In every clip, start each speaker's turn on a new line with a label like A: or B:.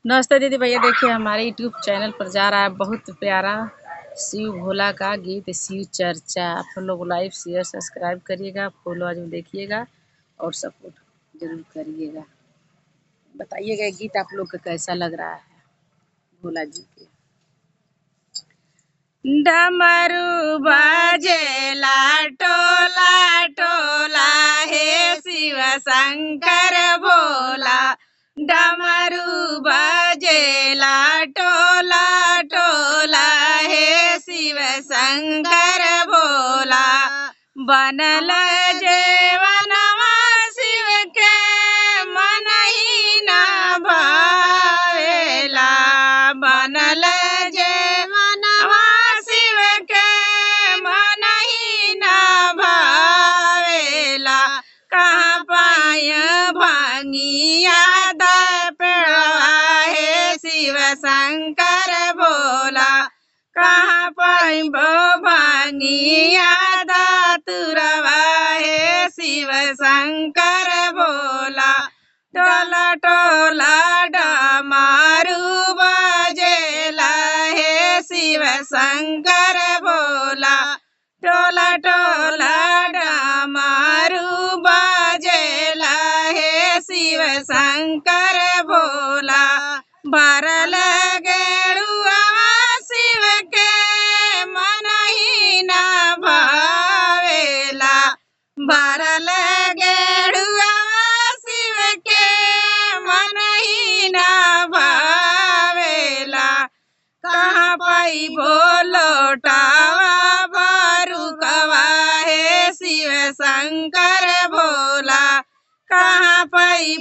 A: नमस्ते दीदी भैया, देखिए हमारे यूट्यूब चैनल पर जा रहा है बहुत प्यारा शिव भोला का गीत शिव चर्चा। आप लोग लाइक शेयर सब्सक्राइब करिएगा, फॉलो आजू देखिएगा और सपोर्ट जरूर करिएगा। बताइएगा ये गीत आप लोग को कैसा लग रहा है भोला जी के। डमरू बाजेला टोला टोला हे शिव शंकर भोला। डमरू बाजेला टोला टोला हे शिव शंकर भोला। बनल जेवनवा शिव के मन ही न भावेला। बनल जेवनवा शिव के मन ही न भावेला। कहाँ पाय भांगिया पेड़वा हे शिव शंकर भोला। कहाँ पाई भांगिया तुरवा हे शिव शंकर भोला। टोला टोला डमरू बजेला हे शिव शंकर भोला। टोला टोला डमरू बजेला हे शिव शंकर भोला। भरल गेरुआ शिव के मन ही न भावेला। भरल गेरुआ शिव के मन ही न भावेला। कहाँ पाई लोटावा बारूकवा हे शिव शंकर भोला। कहाँ पाई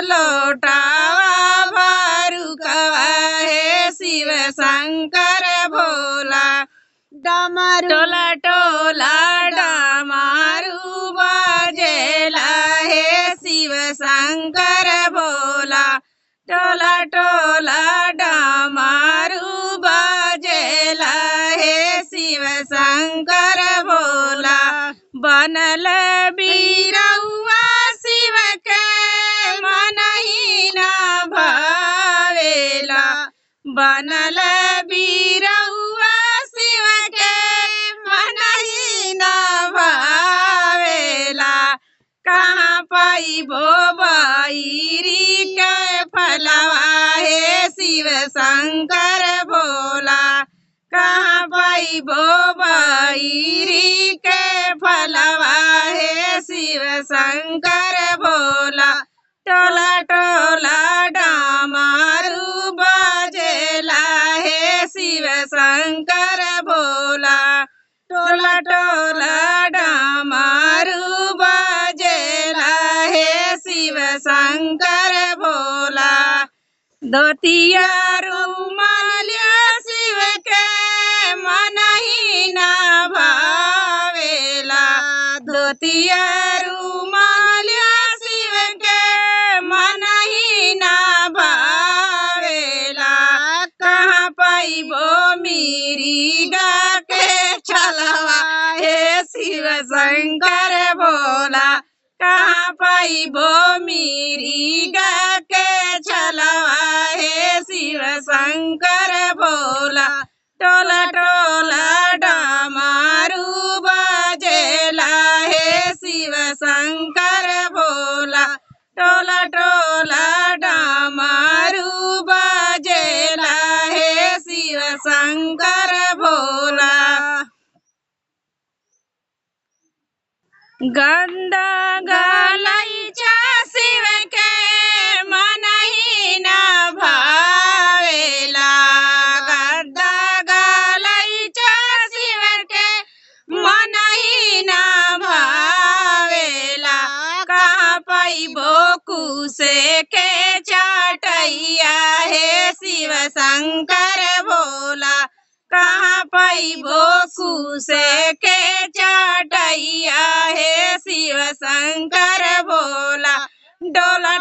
A: लोटावा बारूकवा हे शिव शंकर भोला। डमरू टोला टोला डमरू बजेला हे शिव शंकर भोला। टोला टोला डमरू बजेला हे शिव शंकर भोला। बनल बीरउआ शिव के मन ही न भावेला। बनल बीरउआ शिव के मन ही न भावेला। कहाँ पाई बैरी के फलवा हे शिव शंकर भोला। कहाँ पाई बैरी के फलवा हे शिव शंकर भोला। टोला टोला डमरू बजेला हे शिव शंकर भोला। टोला टोला डमरू बजेला हे शिव शंकर भोला। धोतिया रुमालिया शिव के मन ही न भावेला। धोतिया रुमालिया शिव के मन ही न भावेला। कहाँ पाइबो मिरिगा के छलवा हे शिव शंकर भोला। कहाँ पाइबो मिरिगा के छलवा हे शिव शंकर भोला। टोला टोला डमरू बजेला हे शिव शंकर भोला। टोला टोला डमरू बजेला हे शिव शंकर भोला। गंदा गलैचा शिव के मन ही न भावेला। गंदा गलैचा शिव के मन ही न भावेला। कहाँ पाइबो कुसे के चटैया हे शिव शंकर भोला। कहाँ पाइबो कुसे के चटैया हे शिव शंकर भोला। डोला